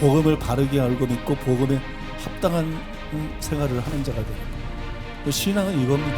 복음을 바르게 알고 믿고 복음에 합당한 생활을 하는 자가 되는 거예요. 신앙은 이겁니다.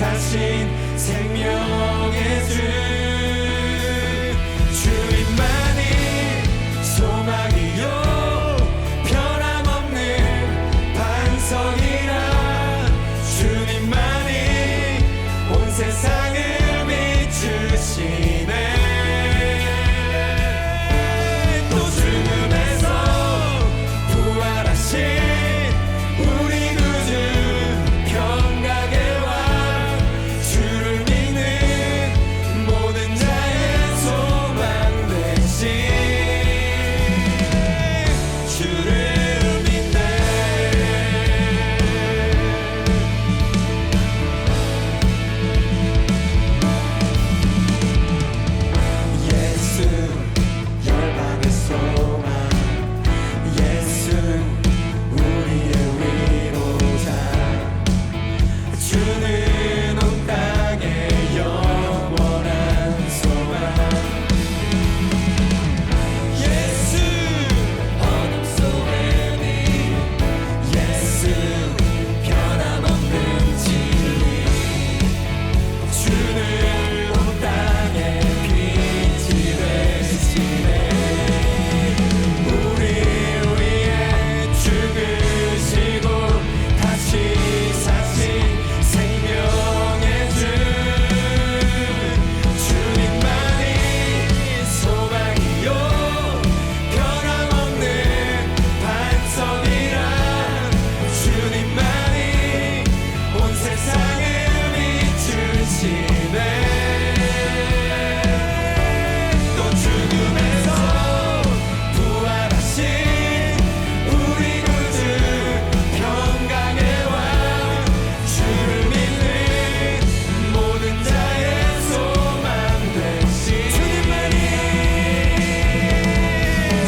사신 생명의 주 주님만이 소망이요 변함없는 반석이라 주님만이 온 세상을 비추시네 또 죽음에서 부활하신 우리 구주 평강의 왕 주를 믿는 모든 자의 소망 되신 주를 믿네 예수 열방의 소망 예수 우리의 위로자 주는 온 땅의 영원한 소망 예수 어둠 속의 빛 예수 변함없는 진리 주는 온 땅의 빛이 되시네 우리 위해 죽으시고 다시 사신 생명의 주 주님만이 소망이요 변함없는 반석이라 주님만이 온 세상을 비추시네 또 죽음에서 부활하신 우리 구주 평강의 왕 주를 믿는 모든 자의 소망 되신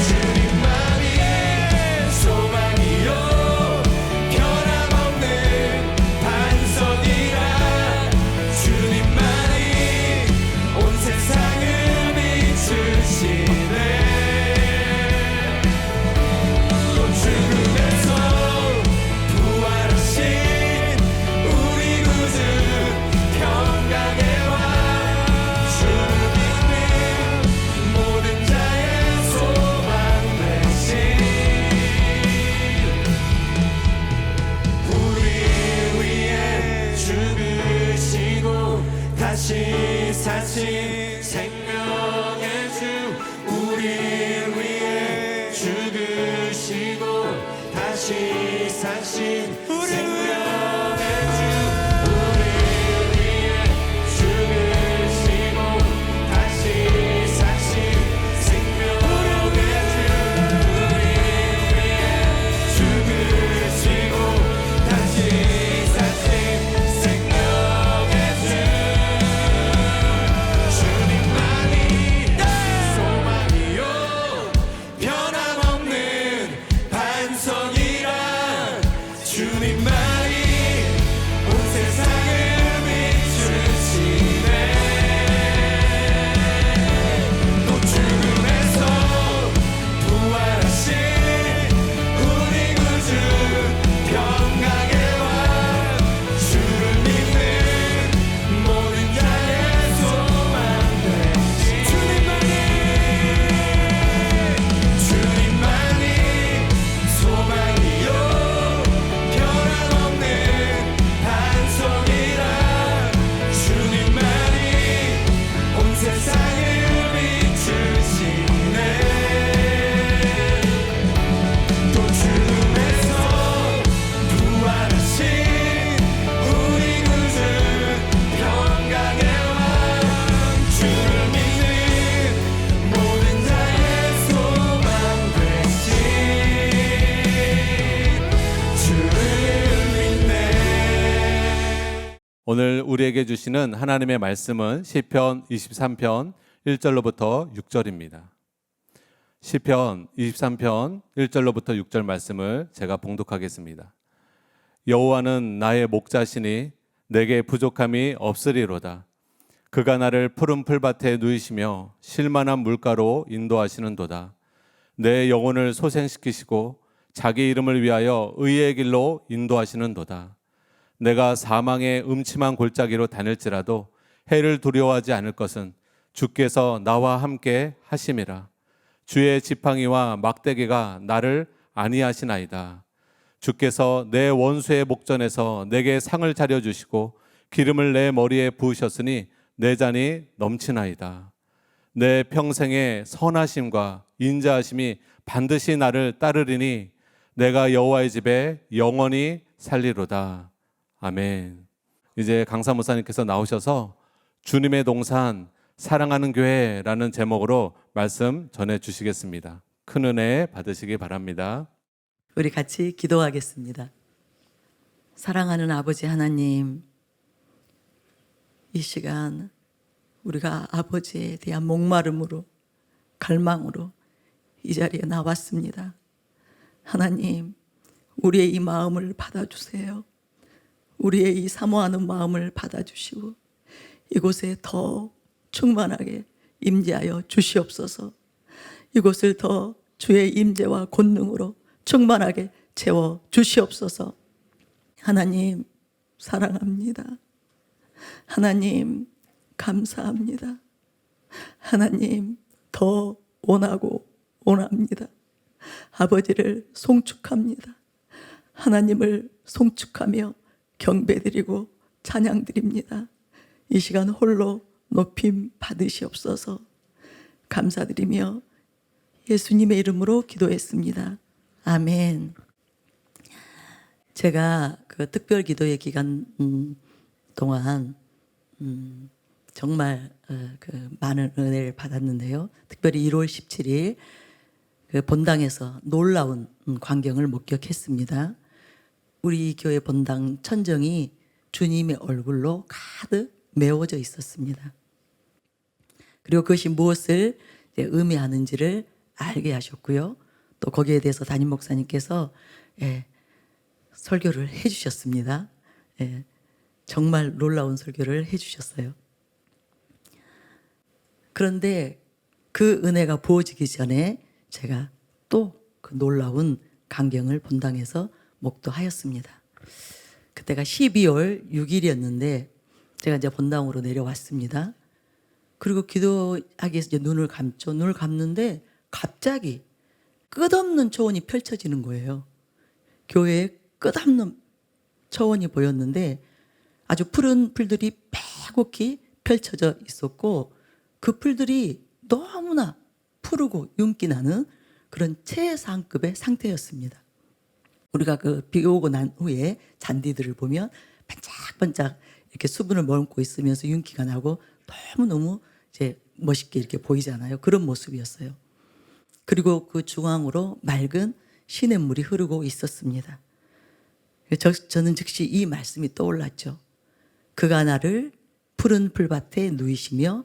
주님만이 소망이요 변함없는 반석이라 주님만이 온 세상을 비추시네 또 죽음에서 부활하신 우리 구주 평강의 왕 주를 믿는 모든 자의 소망 되신 우리 위해 죽으시고 다시 사신 생명의 주 우리 위해 죽으시고 다시 사신 생명의 주 우리 위해 죽으시고 다시 사신 생명의 주 우리 위해 죽으시고 다시 사신 생명의 주 주님만이 오늘 우리에게 주시는 하나님의 말씀은 시편 23편 1절로부터 6절입니다. 시편 23편 1절로부터 6절 말씀을 제가 봉독하겠습니다. 여호와는 나의 목자시니 내게 부족함이 없으리로다. 그가 나를 푸른 풀밭에 누이시며 쉴만한 물가로 인도하시는도다. 내 영혼을 소생시키시고 자기 이름을 위하여 의의 길로 인도하시는도다. 내가 사망의 음침한 골짜기로 다닐지라도 해를 두려워하지 않을 것은 주께서 나와 함께 하심이라. 주의 지팡이와 막대기가 나를 안위하시나이다. 주께서 내 원수의 목전에서 내게 상을 차려주시고 기름을 내 머리에 부으셨으니 내 잔이 넘치나이다. 내 평생의 선하심과 인자하심이 반드시 나를 따르리니 내가 여호와의 집에 영원히 살리로다. 아멘. 이제 강사 목사님께서 나오셔서 주님의 동산 사랑하는 교회라는 제목으로 말씀 전해 주시겠습니다. 큰 은혜 받으시기 바랍니다. 우리 같이 기도하겠습니다. 사랑하는 아버지 하나님, 이 시간 우리가 아버지에 대한 목마름으로 갈망으로 이 자리에 나왔습니다. 하나님, 우리의 이 마음을 받아주세요. 우리의 이 사모하는 마음을 받아주시고 이곳에 더 충만하게 임재하여 주시옵소서. 이곳을 더 주의 임재와 권능으로 충만하게 채워 주시옵소서. 하나님 사랑합니다. 하나님 감사합니다. 하나님 더 원하고 원합니다. 아버지를 송축합니다. 하나님을 송축하며 경배드리고 찬양드립니다. 이 시간 홀로 높임 받으시옵소서. 감사드리며 예수님의 이름으로 기도했습니다. 아멘. 제가 그 특별 기도의 기간 동안 정말 그 많은 은혜를 받았는데요. 특별히 1월 17일 그 본당에서 놀라운 광경을 목격했습니다. 우리 교회 본당 천정이 주님의 얼굴로 가득 메워져 있었습니다. 그리고 그것이 무엇을 의미하는지를 알게 하셨고요. 또 거기에 대해서 담임 목사님께서 설교를 해주셨습니다. 정말 놀라운 설교를 해주셨어요. 그런데 그 은혜가 부어지기 전에 제가 또 그 놀라운 광경을 본당에서 목도하였습니다. 그때가 12월 6일이었는데 제가 이제 본당으로 내려왔습니다. 그리고 기도하기 위해서 이제 눈을 감죠. 눈을 감는데 갑자기 끝없는 초원이 펼쳐지는 거예요. 교회에 끝없는 초원이 보였는데 아주 푸른 풀들이 빼곡히 펼쳐져 있었고 그 풀들이 너무나 푸르고 윤기 나는 그런 최상급의 상태였습니다. 우리가 그 비 오고 난 후에 잔디들을 보면 반짝반짝 이렇게 수분을 머금고 있으면서 윤기가 나고 너무너무 이제 멋있게 이렇게 보이잖아요. 그런 모습이었어요. 그리고 그 중앙으로 맑은 시냇물이 흐르고 있었습니다. 저는 즉시 이 말씀이 떠올랐죠. 그가 나를 푸른 풀밭에 누이시며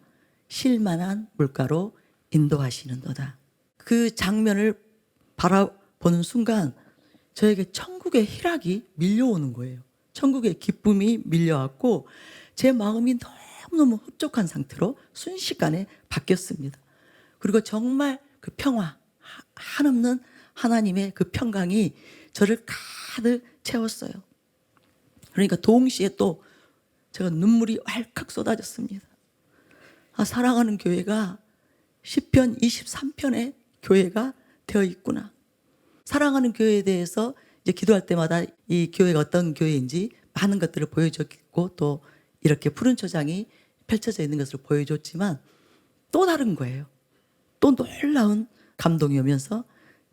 쉴만한 물가로 인도하시는도다. 그 장면을 바라보는 순간 저에게 천국의 희락이 밀려오는 거예요. 천국의 기쁨이 밀려왔고 제 마음이 너무너무 흡족한 상태로 순식간에 바뀌었습니다. 그리고 정말 그 평화, 한없는 하나님의 그 평강이 저를 가득 채웠어요. 그러니까 동시에 또 제가 눈물이 왈칵 쏟아졌습니다. 사랑하는 교회가 시편 23편의 교회가 되어 있구나. 사랑하는 교회에 대해서 이제 기도할 때마다 이 교회가 어떤 교회인지 많은 것들을 보여줬고 또 이렇게 푸른 초장이 펼쳐져 있는 것을 보여줬지만 또 다른 거예요. 또 놀라운 감동이 오면서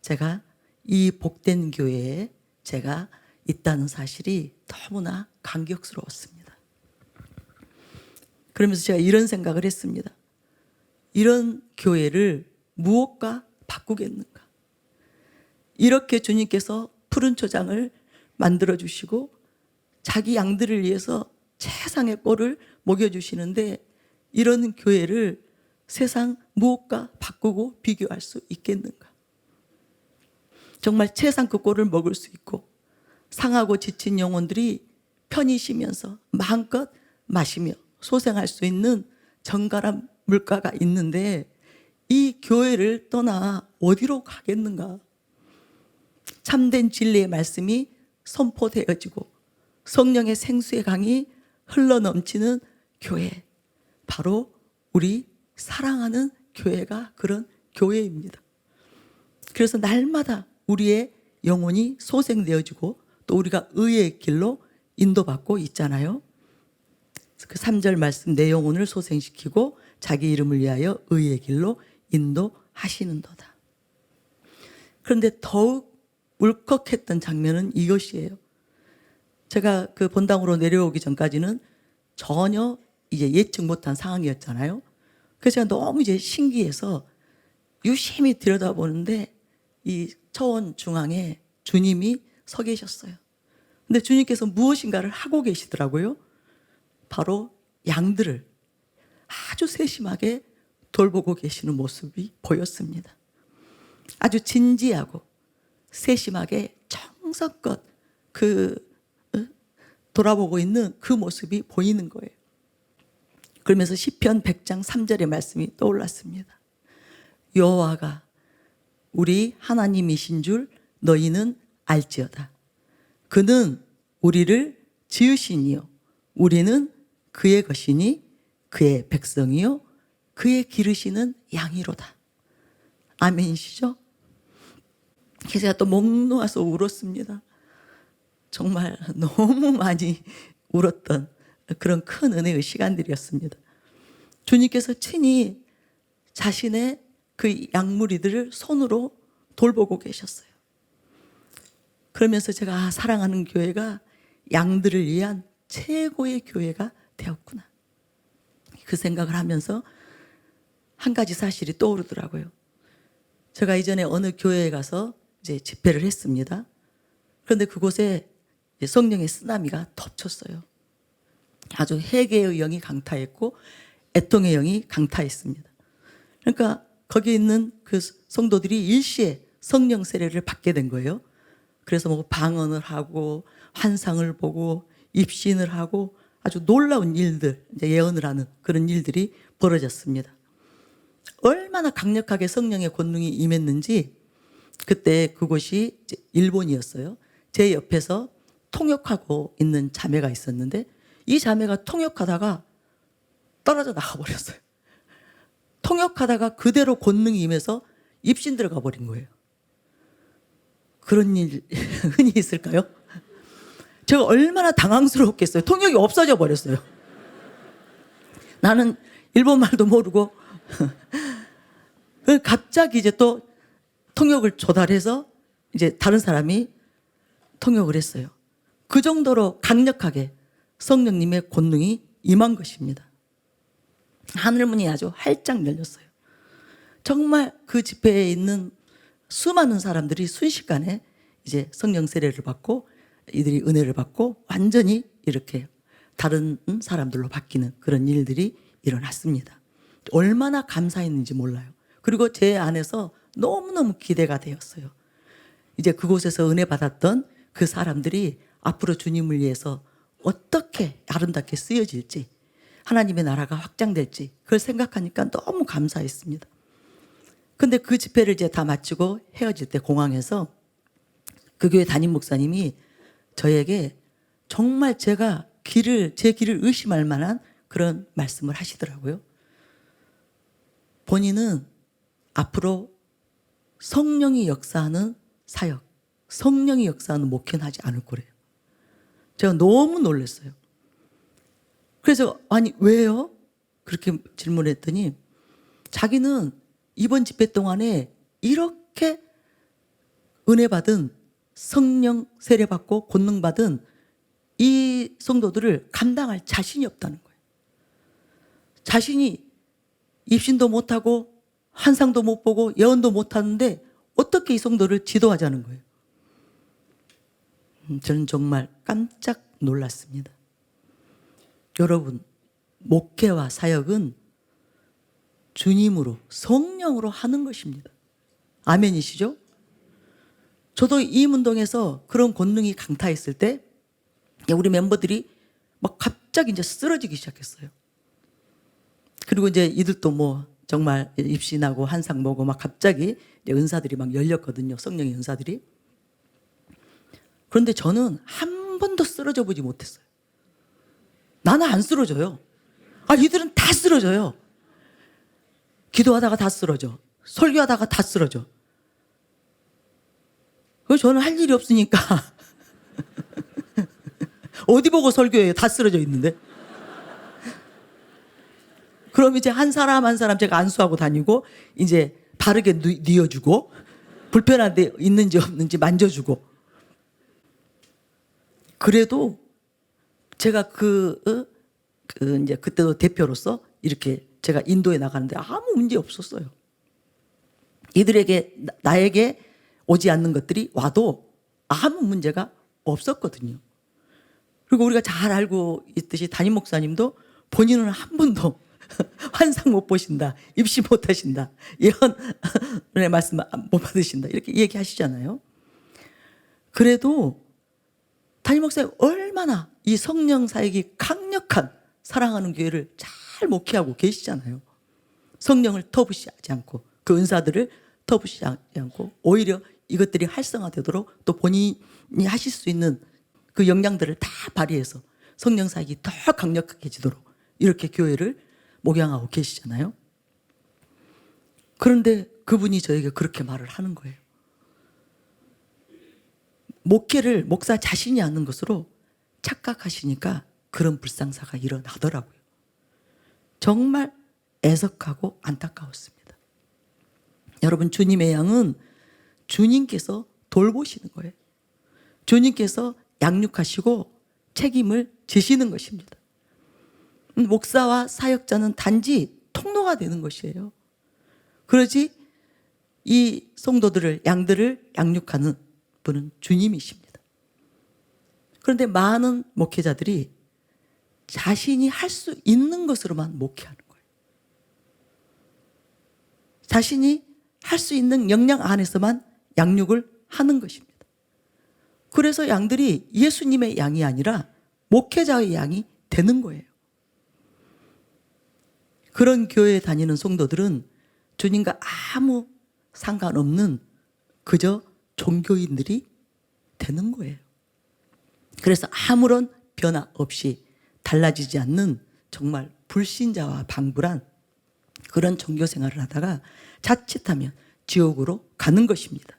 제가 이 복된 교회에 제가 있다는 사실이 너무나 감격스러웠습니다. 그러면서 제가 이런 생각을 했습니다. 이런 교회를 무엇과 바꾸겠는가? 이렇게 주님께서 푸른 초장을 만들어 주시고 자기 양들을 위해서 최상의 꼴을 먹여주시는데 이런 교회를 세상 무엇과 바꾸고 비교할 수 있겠는가? 정말 최상급 꼴을 먹을 수 있고 상하고 지친 영혼들이 편히 쉬면서 마음껏 마시며 소생할 수 있는 정갈한 물가가 있는데 이 교회를 떠나 어디로 가겠는가? 참된 진리의 말씀이 선포되어지고 성령의 생수의 강이 흘러넘치는 교회, 바로 우리 사랑하는 교회가 그런 교회입니다. 그래서 날마다 우리의 영혼이 소생되어지고 또 우리가 의의 길로 인도받고 있잖아요. 그 3절 말씀, 내 영혼을 소생시키고 자기 이름을 위하여 의의 길로 인도하시는도다. 그런데 더욱 울컥했던 장면은 이것이에요. 제가 그 본당으로 내려오기 전까지는 전혀 이제 예측 못한 상황이었잖아요. 그래서 제가 너무 이제 신기해서 유심히 들여다보는데 이 처원 중앙에 주님이 서 계셨어요. 근데 주님께서 무엇인가를 하고 계시더라고요. 바로 양들을 아주 세심하게 돌보고 계시는 모습이 보였습니다. 아주 진지하고 세심하게 정성껏 돌아보고 있는 그 모습이 보이는 거예요. 그러면서 시편 100장 3절의 말씀이 떠올랐습니다. 여호와가 우리 하나님이신 줄 너희는 알지어다. 그는 우리를 지으시니요 우리는 그의 것이니 그의 백성이요 그의 기르시는 양이로다. 아멘이시죠? 그래서 제가 또 목 놓아서 울었습니다. 정말 너무 많이 울었던 그런 큰 은혜의 시간들이었습니다. 주님께서 친히 자신의 그 양무리들을 손으로 돌보고 계셨어요. 그러면서 제가 사랑하는 교회가 양들을 위한 최고의 교회가 되었구나. 그 생각을 하면서 한 가지 사실이 떠오르더라고요. 제가 이전에 어느 교회에 가서 이제 집회를 했습니다. 그런데 그곳에 성령의 쓰나미가 덮쳤어요. 아주 회개의 영이 강타했고 애통의 영이 강타했습니다. 그러니까 거기 있는 그 성도들이 일시에 성령 세례를 받게 된 거예요. 그래서 뭐 방언을 하고 환상을 보고 입신을 하고 아주 놀라운 일들, 이제 예언을 하는 그런 일들이 벌어졌습니다. 얼마나 강력하게 성령의 권능이 임했는지 그때 그곳이 이제 일본이었어요. 제 옆에서 통역하고 있는 자매가 있었는데 이 자매가 통역하다가 떨어져 나가버렸어요. 통역하다가 그대로 권능이 임해서 입신 들어가 버린 거예요. 그런 일 흔히 있을까요? 제가 얼마나 당황스러웠겠어요. 통역이 없어져 버렸어요. 나는 일본말도 모르고 갑자기 이제 또 통역을 조달해서 이제 다른 사람이 통역을 했어요. 그 정도로 강력하게 성령님의 권능이 임한 것입니다. 하늘문이 아주 활짝 열렸어요. 정말 그 집회에 있는 수많은 사람들이 순식간에 이제 성령 세례를 받고 이들이 은혜를 받고 완전히 이렇게 다른 사람들로 바뀌는 그런 일들이 일어났습니다. 얼마나 감사했는지 몰라요. 그리고 제 안에서 너무너무 기대가 되었어요. 이제 그곳에서 은혜 받았던 그 사람들이 앞으로 주님을 위해서 어떻게 아름답게 쓰여질지, 하나님의 나라가 확장될지 그걸 생각하니까 너무 감사했습니다. 근데 그 집회를 이제 다 마치고 헤어질 때 공항에서 그 교회 담임 목사님이 저에게 정말 제 길을 의심할 만한 그런 말씀을 하시더라고요. 본인은 앞으로 성령이 역사하는 사역, 성령이 역사하는 목회는 하지 않을 거래요. 제가 너무 놀랐어요. 그래서 아니 왜요? 그렇게 질문했더니 자기는 이번 집회 동안에 이렇게 은혜 받은 성령 세례 받고 권능 받은 이 성도들을 감당할 자신이 없다는 거예요. 자신이 입신도 못하고 환상도 못 보고 예언도 못하는데 어떻게 이 성도를 지도하자는 거예요. 저는 정말 깜짝 놀랐습니다. 여러분, 목회와 사역은 주님으로, 성령으로 하는 것입니다. 아멘이시죠? 저도 이문동에서 그런 권능이 강타했을 때 우리 멤버들이 막 갑자기 이제 쓰러지기 시작했어요. 그리고 이제 이들도 뭐 정말 입신하고 한상 보고 막 갑자기 이제 은사들이 막 열렸거든요. 성령의 은사들이. 그런데 저는 한 번도 쓰러져 보지 못했어요. 나는 안 쓰러져요. 이들은 다 쓰러져요. 기도하다가 다 쓰러져. 설교하다가 다 쓰러져. 그래서 저는 할 일이 없으니까 어디 보고 설교해요? 다 쓰러져 있는데. 그럼 이제 한 사람 한 사람 제가 안수하고 다니고 이제 바르게 뉘어주고 불편한 데 있는지 없는지 만져주고. 그래도 제가 이제 그때도 대표로서 이렇게 제가 인도에 나가는데 아무 문제 없었어요. 이들에게 나에게 오지 않는 것들이 와도 아무 문제가 없었거든요. 그리고 우리가 잘 알고 있듯이 담임 목사님도 본인은 한 번도 환상 못 보신다, 입시 못 하신다, 이런 은혜 말씀 못 받으신다 이렇게 얘기하시잖아요. 그래도 담임 목사님 얼마나 이 성령 사역이 강력한 사랑하는 교회를 잘 목회하고 계시잖아요. 성령을 터부시하지 않고 그 은사들을 터부시하지 않고 오히려 이것들이 활성화되도록 또 본인이 하실 수 있는 그 역량들을 다 발휘해서 성령 사역이 더 강력해지도록 이렇게 교회를 목양하고 계시잖아요. 그런데 그분이 저에게 그렇게 말을 하는 거예요. 목회를 목사 자신이 하는 것으로 착각하시니까 그런 불상사가 일어나더라고요. 정말 애석하고 안타까웠습니다. 여러분, 주님의 양은 주님께서 돌보시는 거예요. 주님께서 양육하시고 책임을 지시는 것입니다. 목사와 사역자는 단지 통로가 되는 것이에요. 그러지 이 성도들을, 양들을 양육하는 분은 주님이십니다. 그런데 많은 목회자들이 자신이 할 수 있는 것으로만 목회하는 거예요. 자신이 할 수 있는 역량 안에서만 양육을 하는 것입니다. 그래서 양들이 예수님의 양이 아니라 목회자의 양이 되는 거예요. 그런 교회에 다니는 성도들은 주님과 아무 상관없는 그저 종교인들이 되는 거예요. 그래서 아무런 변화 없이 달라지지 않는 정말 불신자와 방불한 그런 종교 생활을 하다가 자칫하면 지옥으로 가는 것입니다.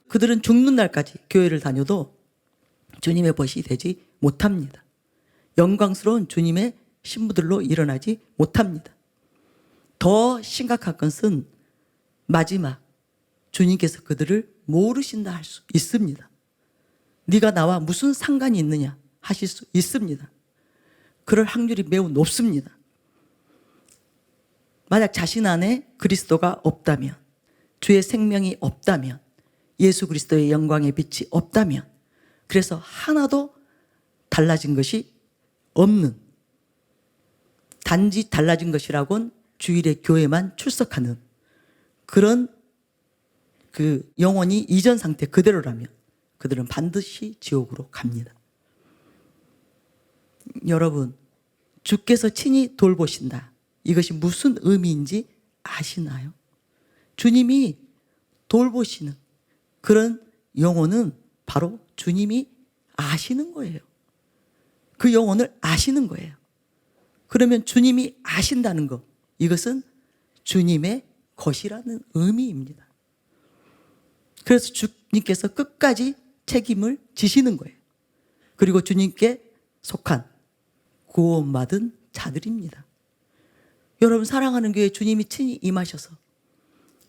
그들은 죽는 날까지 교회를 다녀도 주님의 벗이 되지 못합니다. 영광스러운 주님의 신부들로 일어나지 못합니다. 더 심각한 것은 마지막 주님께서 그들을 모르신다 할 수 있습니다. 네가 나와 무슨 상관이 있느냐 하실 수 있습니다. 그럴 확률이 매우 높습니다. 만약 자신 안에 그리스도가 없다면, 주의 생명이 없다면, 예수 그리스도의 영광의 빛이 없다면, 그래서 하나도 달라진 것이 없는, 단지 달라진 것이라고는 주일에 교회만 출석하는 그런 그 영혼이 이전 상태 그대로라면 그들은 반드시 지옥으로 갑니다. 여러분, 주께서 친히 돌보신다. 이것이 무슨 의미인지 아시나요? 주님이 돌보시는 그런 영혼은 바로 주님이 아시는 거예요. 그 영혼을 아시는 거예요. 그러면 주님이 아신다는 것, 이것은 주님의 것이라는 의미입니다. 그래서 주님께서 끝까지 책임을 지시는 거예요. 그리고 주님께 속한 구원받은 자들입니다. 여러분, 사랑하는 교회 주님이 친히 임하셔서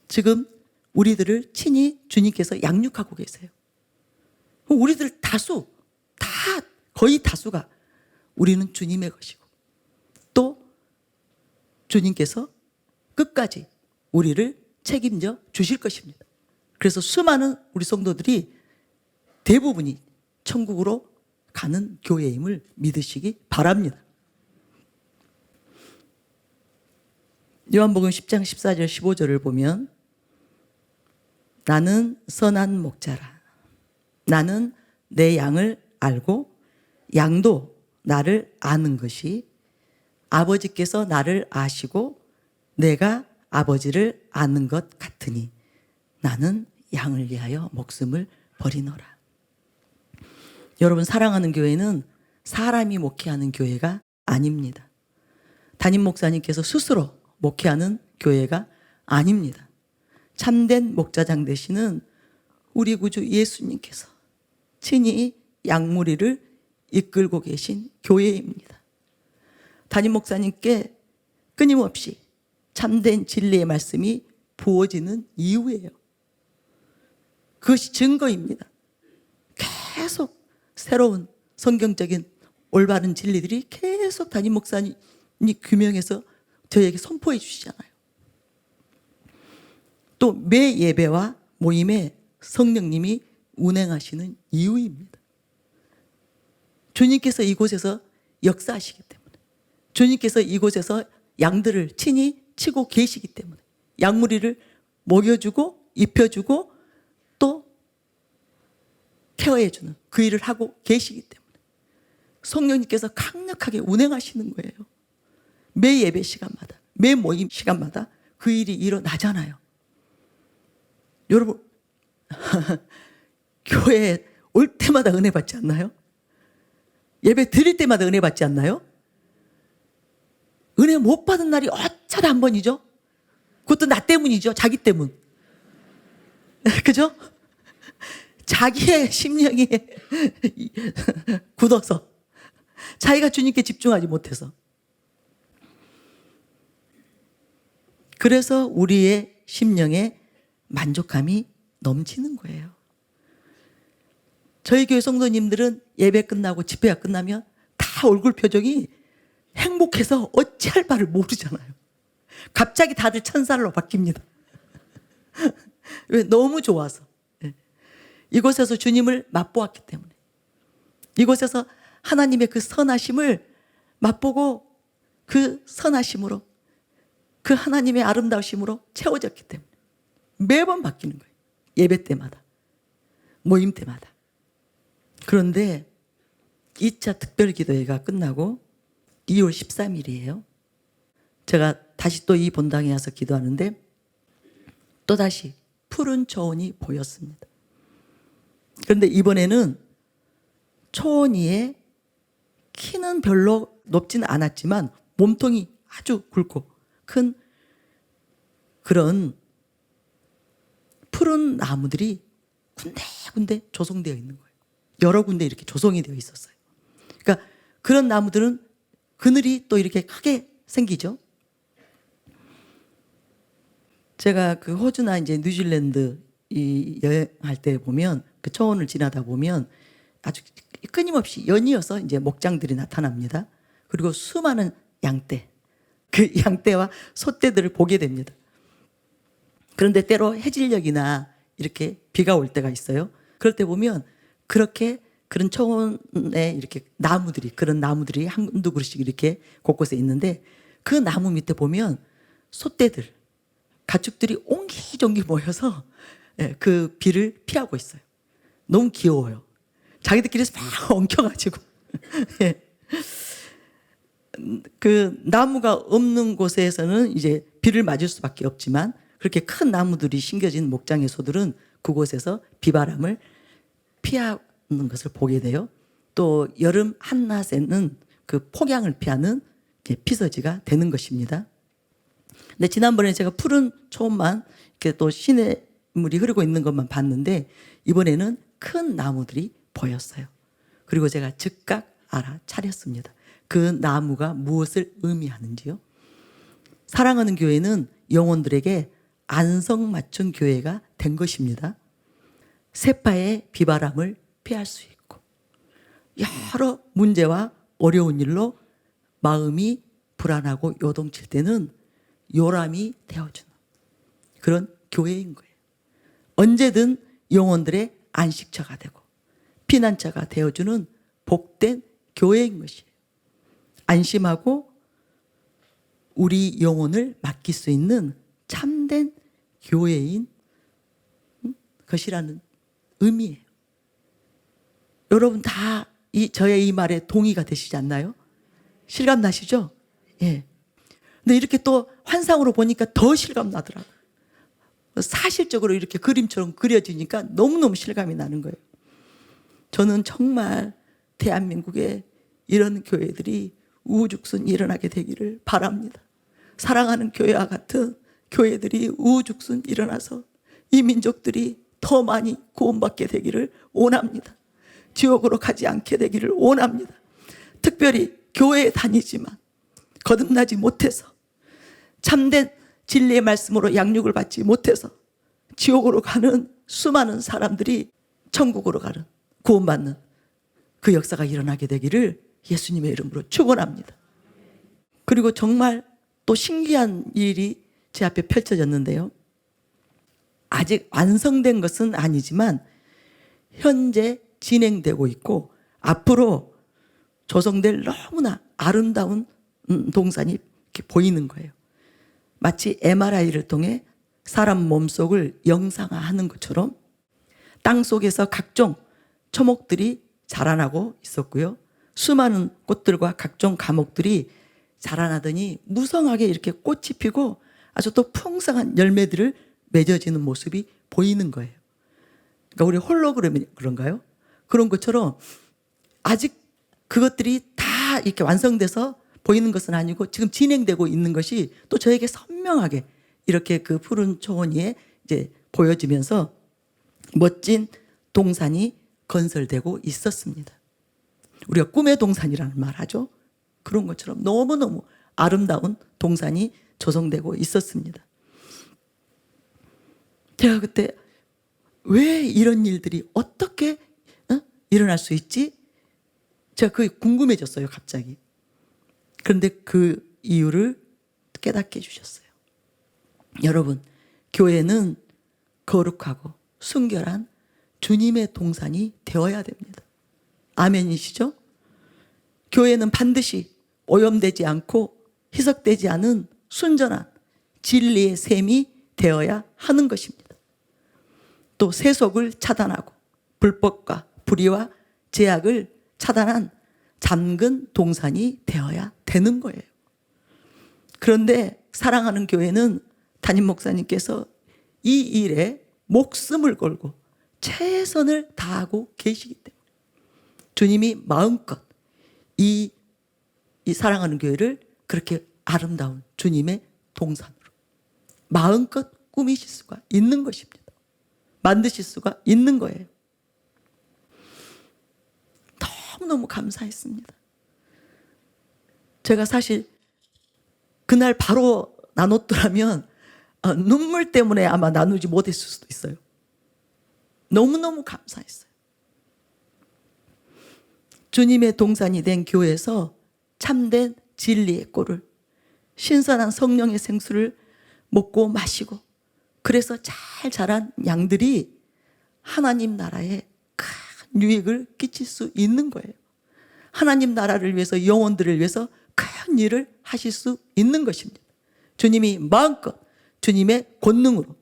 지금 우리들을 친히 주님께서 양육하고 계세요. 우리들 다수, 거의 다수가 우리는 주님의 것이고 또 주님께서 끝까지 우리를 책임져 주실 것입니다. 그래서 수많은 우리 성도들이 대부분이 천국으로 가는 교회임을 믿으시기 바랍니다. 요한복음 10장 14절 15절을 보면 나는 선한 목자라. 나는 내 양을 알고 양도 나를 아는 것이 아버지께서 나를 아시고 내가 아버지를 아는 것 같으니 나는 양을 위하여 목숨을 버리노라. 여러분, 사랑하는 교회는 사람이 목회하는 교회가 아닙니다. 담임 목사님께서 스스로 목회하는 교회가 아닙니다. 참된 목자장 되시는 우리 구주 예수님께서 친히 양무리를 이끌고 계신 교회입니다. 담임 목사님께 끊임없이 참된 진리의 말씀이 부어지는 이유예요. 그것이 증거입니다. 계속 새로운 성경적인 올바른 진리들이 계속 담임 목사님이 규명해서 저에게 선포해 주시잖아요. 또 매 예배와 모임에 성령님이 운행하시는 이유입니다. 주님께서 이곳에서 역사하시기 때문에, 주님께서 이곳에서 양들을 친히 치고 계시기 때문에, 양무리를 먹여주고 입혀주고 또 케어해주는 그 일을 하고 계시기 때문에 성령님께서 강력하게 운행하시는 거예요. 매 예배 시간마다, 매 모임 시간마다 그 일이 일어나잖아요. 여러분, 교회에 올 때마다 은혜 받지 않나요? 예배 드릴 때마다 은혜 받지 않나요? 은혜 못 받은 날이 어쩌다 한 번이죠? 그것도 나 때문이죠. 자기 때문. 그죠? 자기의 심령이 굳어서, 자기가 주님께 집중하지 못해서. 그래서 우리의 심령에 만족감이 넘치는 거예요. 저희 교회 성도님들은 예배 끝나고 집회가 끝나면 다 얼굴 표정이 행복해서 어찌할 바를 모르잖아요. 갑자기 다들 천사로 바뀝니다. 왜? 너무 좋아서. 이곳에서 주님을 맛보았기 때문에, 이곳에서 하나님의 그 선하심을 맛보고 그 선하심으로, 그 하나님의 아름다우심으로 채워졌기 때문에 매번 바뀌는 거예요. 예배 때마다, 모임 때마다. 그런데 2차 특별기도회가 끝나고 2월 13일이에요. 제가 다시 또 이 본당에 와서 기도하는데 또다시 푸른 초원이 보였습니다. 그런데 이번에는 초원 위에 키는 별로 높지는 않았지만 몸통이 아주 굵고 큰 그런 푸른 나무들이 군데군데 조성되어 있는 거예요. 여러 군데 이렇게 조성이 되어 있었어요. 그러니까 그런 나무들은 그늘이 또 이렇게 크게 생기죠. 제가 그 호주나 이제 뉴질랜드 이 여행할 때 보면 그 초원을 지나다 보면 아주 끊임없이 연이어서 이제 목장들이 나타납니다. 그리고 수많은 양떼, 그 양떼와 소떼들을 보게 됩니다. 그런데 때로 해질녘이나 이렇게 비가 올 때가 있어요. 그럴 때 보면 그렇게 그런 초원에 이렇게 나무들이, 그런 나무들이 한두 그루씩 이렇게 곳곳에 있는데 그 나무 밑에 보면 소떼들, 가축들이 옹기종기 모여서 그 비를 피하고 있어요. 너무 귀여워요. 자기들끼리 막 엉켜가지고. 그 나무가 없는 곳에서는 이제 비를 맞을 수밖에 없지만 그렇게 큰 나무들이 심겨진 목장의 소들은 그곳에서 비바람을 피하는 것을 보게 돼요. 또 여름 한낮에는 그 폭양을 피하는 피서지가 되는 것입니다. 근데 지난번에 제가 푸른 초원만 이렇게 또 시냇물이 흐르고 있는 것만 봤는데 이번에는 큰 나무들이 보였어요. 그리고 제가 즉각 알아차렸습니다. 그 나무가 무엇을 의미하는지요. 사랑하는 교회는 영혼들에게 안성맞춤 교회가 된 것입니다. 세파의 비바람을 피할 수 있고 여러 문제와 어려운 일로 마음이 불안하고 요동칠 때는 요람이 되어주는 그런 교회인 거예요. 언제든 영혼들의 안식처가 되고 피난처가 되어주는 복된 교회인 것이에요. 안심하고 우리 영혼을 맡길 수 있는 참된 교회인 것이라는 의미예요. 여러분 다 저의 이 말에 동의가 되시지 않나요? 실감 나시죠? 예. 근데 이렇게 또 환상으로 보니까 더 실감 나더라고요. 사실적으로 이렇게 그림처럼 그려지니까 너무너무 실감이 나는 거예요. 저는 정말 대한민국에 이런 교회들이 우후죽순 일어나게 되기를 바랍니다. 사랑하는 교회와 같은 교회들이 우후죽순 일어나서 이 민족들이 더 많이 구원받게 되기를 원합니다. 지옥으로 가지 않게 되기를 원합니다. 특별히 교회에 다니지만 거듭나지 못해서 참된 진리의 말씀으로 양육을 받지 못해서 지옥으로 가는 수많은 사람들이 천국으로 가는, 구원받는 그 역사가 일어나게 되기를 예수님의 이름으로 축원합니다. 그리고 정말 또 신기한 일이 제 앞에 펼쳐졌는데요. 아직 완성된 것은 아니지만 현재 진행되고 있고 앞으로 조성될 너무나 아름다운 동산이 이렇게 보이는 거예요. 마치 MRI를 통해 사람 몸속을 영상화하는 것처럼 땅 속에서 각종 초목들이 자라나고 있었고요. 수많은 꽃들과 각종 과목들이 자라나더니 무성하게 이렇게 꽃이 피고 아주 또 풍성한 열매들을 맺어지는 모습이 보이는 거예요. 그러니까 우리 홀로그램이 그런가요? 그런 것처럼 아직 그것들이 다 이렇게 완성돼서 보이는 것은 아니고 지금 진행되고 있는 것이 또 저에게 선명하게 이렇게 그 푸른 초원 위에 이제 보여지면서 멋진 동산이 건설되고 있었습니다. 우리가 꿈의 동산이라는 말 하죠. 그런 것처럼 너무너무 아름다운 동산이 조성되고 있었습니다. 제가 그때 왜 이런 일들이 어떻게 일어날 수 있지? 제가 그게 궁금해졌어요, 갑자기. 그런데 그 이유를 깨닫게 해주셨어요. 여러분, 교회는 거룩하고 순결한 주님의 동산이 되어야 됩니다. 아멘이시죠? 교회는 반드시 오염되지 않고 희석되지 않은 순전한 진리의 샘이 되어야 하는 것입니다. 또 세속을 차단하고 불법과 불의와 제약을 차단한 잠근 동산이 되어야 되는 거예요. 그런데 사랑하는 교회는 담임 목사님께서 이 일에 목숨을 걸고 최선을 다하고 계시기 때문에 주님이 마음껏 이 사랑하는 교회를 그렇게 아름다운 주님의 동산으로 마음껏 꾸미실 수가 있는 것입니다. 만드실 수가 있는 거예요. 너무너무 감사했습니다. 제가 사실 그날 바로 나눴더라면 눈물 때문에 아마 나누지 못했을 수도 있어요. 너무너무 감사했어요. 주님의 동산이 된 교회에서 참된 진리의 꼴을, 신선한 성령의 생수를 먹고 마시고 그래서 잘 자란 양들이 하나님 나라에 큰 유익을 끼칠 수 있는 거예요. 하나님 나라를 위해서, 영혼들을 위해서 큰 일을 하실 수 있는 것입니다. 주님이 마음껏 주님의 권능으로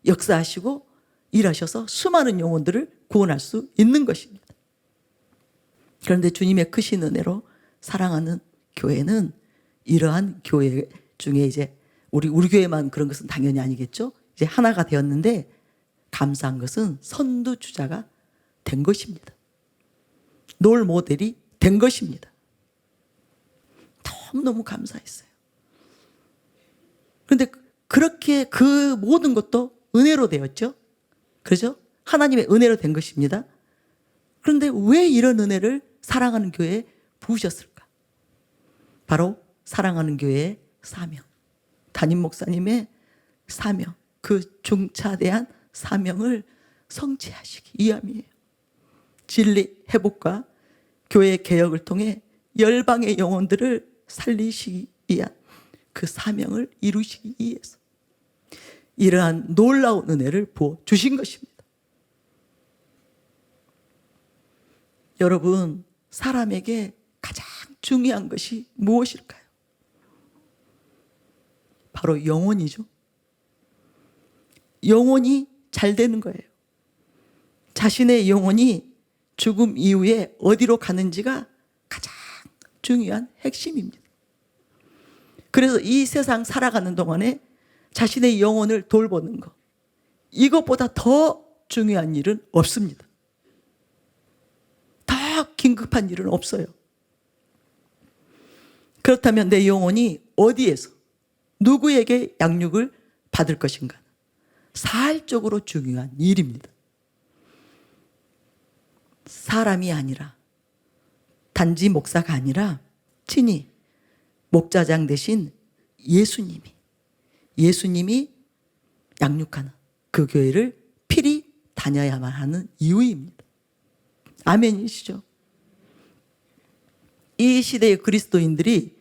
역사하시고 일하셔서 수많은 영혼들을 구원할 수 있는 것입니다. 그런데 주님의 크신 은혜로 사랑하는 교회는 이러한 교회 중에 이제 우리 교회만 그런 것은 당연히 아니겠죠. 이제 하나가 되었는데 감사한 것은 선두주자가 된 것입니다. 롤 모델이 된 것입니다. 너무너무 감사했어요. 그런데 그렇게 그 모든 것도 은혜로 되었죠. 그렇죠? 하나님의 은혜로 된 것입니다. 그런데 왜 이런 은혜를 사랑하는 교회에 부으셨을까? 바로 사랑하는 교회의 사명, 담임 목사님의 사명, 그 중차대한 사명을 성취하시기 위함이에요. 진리 회복과 교회 개혁을 통해 열방의 영혼들을 살리시기 위한 그 사명을 이루시기 위해서 이러한 놀라운 은혜를 부어 주신 것입니다. 여러분, 사람에게 가장 중요한 것이 무엇일까요? 바로 영혼이죠. 영혼이 잘 되는 거예요. 자신의 영혼이 죽음 이후에 어디로 가는지가 가장 중요한 핵심입니다. 그래서 이 세상 살아가는 동안에 자신의 영혼을 돌보는 것, 이것보다 더 중요한 일은 없습니다. 더 긴급한 일은 없어요. 그렇다면 내 영혼이 어디에서 누구에게 양육을 받을 것인가? 사활적으로 중요한 일입니다. 사람이 아니라, 단지 목사가 아니라 친히 목자장 대신 예수님이 양육하는 그 교회를 필히 다녀야만 하는 이유입니다. 아멘이시죠? 이 시대의 그리스도인들이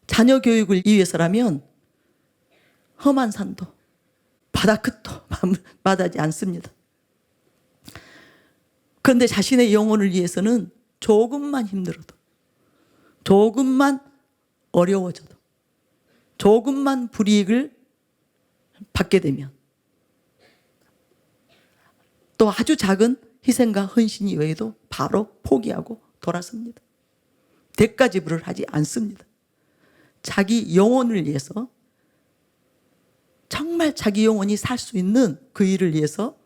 자녀 교육을 위해서라면 험한 산도 바다 끝도 마다하지 않습니다. 그런데 자신의 영혼을 위해서는 조금만 힘들어도, 조금만 어려워져도, 조금만 불이익을 받게 되면 또 아주 작은 희생과 헌신 이외에도 바로 포기하고 돌아섭니다. 대가 지불을 하지 않습니다. 자기 영혼을 위해서, 정말 자기 영혼이 살 수 있는 그 일을 위해서,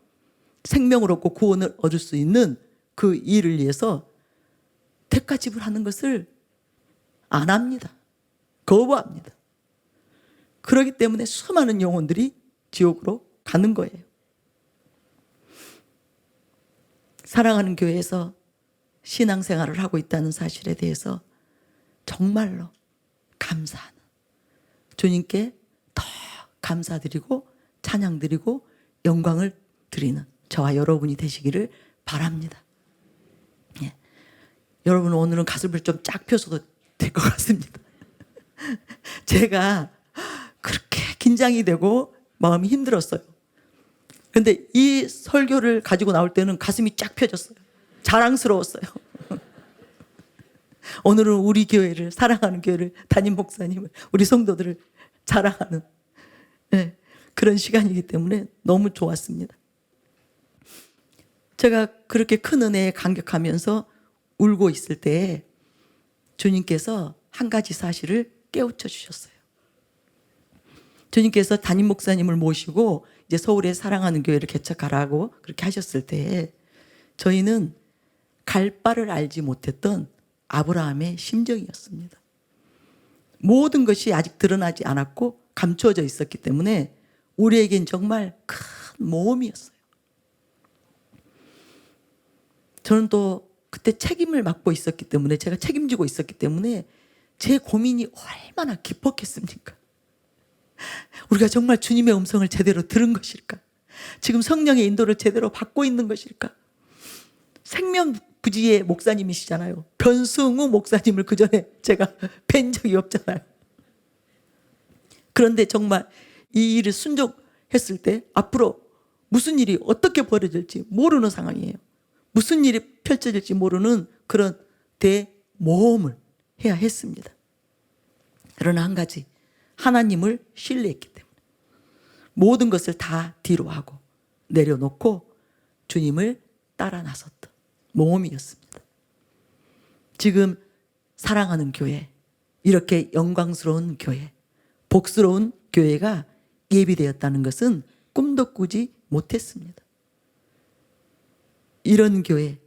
생명을 얻고 구원을 얻을 수 있는 그 일을 위해서 대가 지불하는 것을 안 합니다. 거부합니다. 그렇기 때문에 수많은 영혼들이 지옥으로 가는 거예요. 사랑하는 교회에서 신앙생활을 하고 있다는 사실에 대해서 정말로 감사하는, 주님께 더 감사드리고 찬양드리고 영광을 드리는 저와 여러분이 되시기를 바랍니다. 예. 여러분, 오늘은 가슴을 좀 쫙 펴서도 될 것 같습니다. 제가 그렇게 긴장이 되고 마음이 힘들었어요. 그런데 이 설교를 가지고 나올 때는 가슴이 쫙 펴졌어요. 자랑스러웠어요. 오늘은 우리 교회를, 사랑하는 교회를, 담임 목사님을, 우리 성도들을 자랑하는, 네, 그런 시간이기 때문에 너무 좋았습니다. 제가 그렇게 큰 은혜에 감격하면서 울고 있을 때 주님께서 한 가지 사실을 깨우쳐 주셨어요. 주님께서 담임 목사님을 모시고 이제 서울에 사랑하는 교회를 개척하라고 그렇게 하셨을 때 저희는 갈 바를 알지 못했던 아브라함의 심정이었습니다. 모든 것이 아직 드러나지 않았고 감추어져 있었기 때문에 우리에겐 정말 큰 모험이었어요. 저는 또 그때 책임을 맡고 있었기 때문에, 제가 책임지고 있었기 때문에 제 고민이 얼마나 깊었겠습니까? 우리가 정말 주님의 음성을 제대로 들은 것일까? 지금 성령의 인도를 제대로 받고 있는 것일까? 생명부지의 목사님이시잖아요. 변승우 목사님을 그전에 제가 뵌 적이 없잖아요. 그런데 정말 이 일을 순종했을 때 앞으로 무슨 일이 어떻게 벌어질지 모르는 상황이에요. 무슨 일이 펼쳐질지 모르는 그런 대모험을 해야 했습니다. 그러나 한 가지, 하나님을 신뢰했기 때문에 모든 것을 다 뒤로 하고 내려놓고 주님을 따라 나섰던 모험이었습니다. 지금 사랑하는 교회, 이렇게 영광스러운 교회, 복스러운 교회가 예비되었다는 것은 꿈도 꾸지 못했습니다. 이런 교회,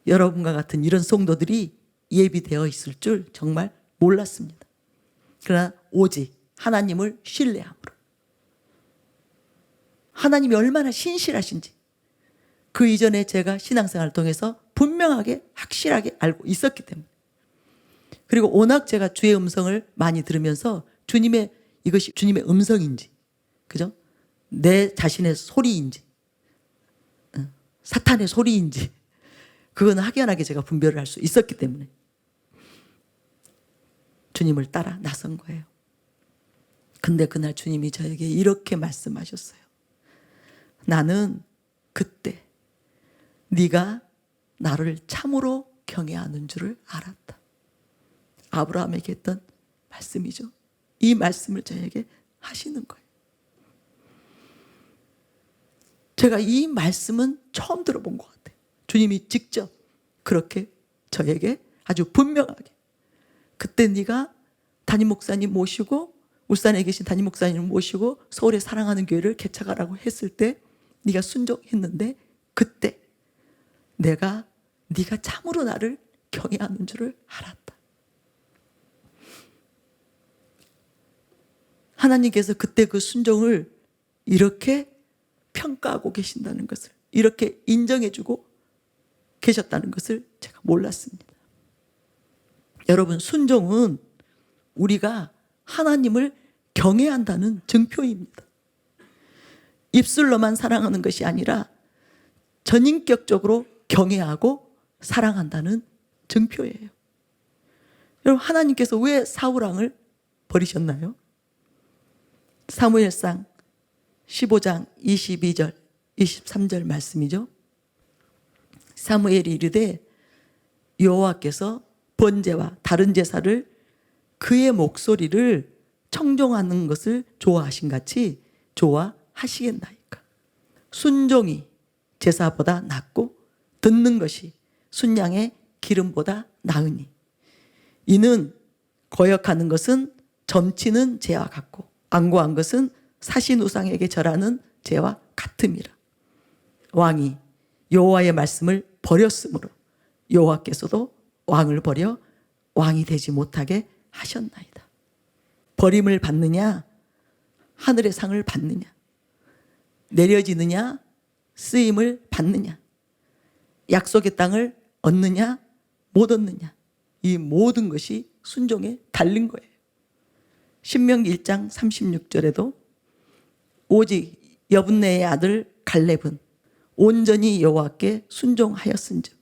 여러분과 같은 이런 성도들이 예비되어 있을 줄 정말 몰랐습니다. 그러나 오직 하나님을 신뢰함으로, 하나님이 얼마나 신실하신지 그 이전에 제가 신앙생활을 통해서 분명하게 확실하게 알고 있었기 때문에, 그리고 워낙 제가 주의 음성을 많이 들으면서 주님의, 이것이 주님의 음성인지, 그죠? 내 자신의 소리인지, 사탄의 소리인지, 그건 확연하게 제가 분별을 할 수 있었기 때문에 주님을 따라 나선 거예요. 근데 그날 주님이 저에게 이렇게 말씀하셨어요. 나는 그때 네가 나를 참으로 경외하는 줄을 알았다. 아브라함에게 했던 말씀이죠. 이 말씀을 저에게 하시는 거예요. 제가 이 말씀은 처음 들어본 것 같아요. 주님이 직접 그렇게 저에게 아주 분명하게, 그때 네가 담임 목사님 모시고, 울산에 계신 담임 목사님을 모시고 서울에 사랑하는 교회를 개척하라고 했을 때 네가 순종했는데, 그때 내가 네가 참으로 나를 경외하는 줄을 알았다. 하나님께서 그때 그 순종을 이렇게 평가하고 계신다는 것을, 이렇게 인정해주고 계셨다는 것을 제가 몰랐습니다. 여러분, 순종은 우리가 하나님을 경외한다는 증표입니다. 입술로만 사랑하는 것이 아니라 전인격적으로 경외하고 사랑한다는 증표예요. 여러분, 하나님께서 왜 사울 왕을 버리셨나요? 사무엘상 15장 22절 23절 말씀이죠. 사무엘이 이르되 여호와께서 번제와 다른 제사를 그의 목소리를 청종하는 것을 좋아하신 같이 좋아하시겠나이까. 순종이 제사보다 낫고 듣는 것이 순양의 기름보다 나으니 이는 거역하는 것은 점치는 죄와 같고 안고한 것은 사신 우상에게 절하는 죄와 같음이라. 왕이 여호와의 말씀을 버렸으므로 여호와께서도 왕을 버려 왕이 되지 못하게 하셨나이다. 버림을 받느냐, 하늘의 상을 받느냐, 내려지느냐, 쓰임을 받느냐, 약속의 땅을 얻느냐, 못 얻느냐, 이 모든 것이 순종에 달린 거예요. 신명기 1장 36절에도 오직 여분네의 아들 갈렙은 온전히 여호와께 순종하였은즉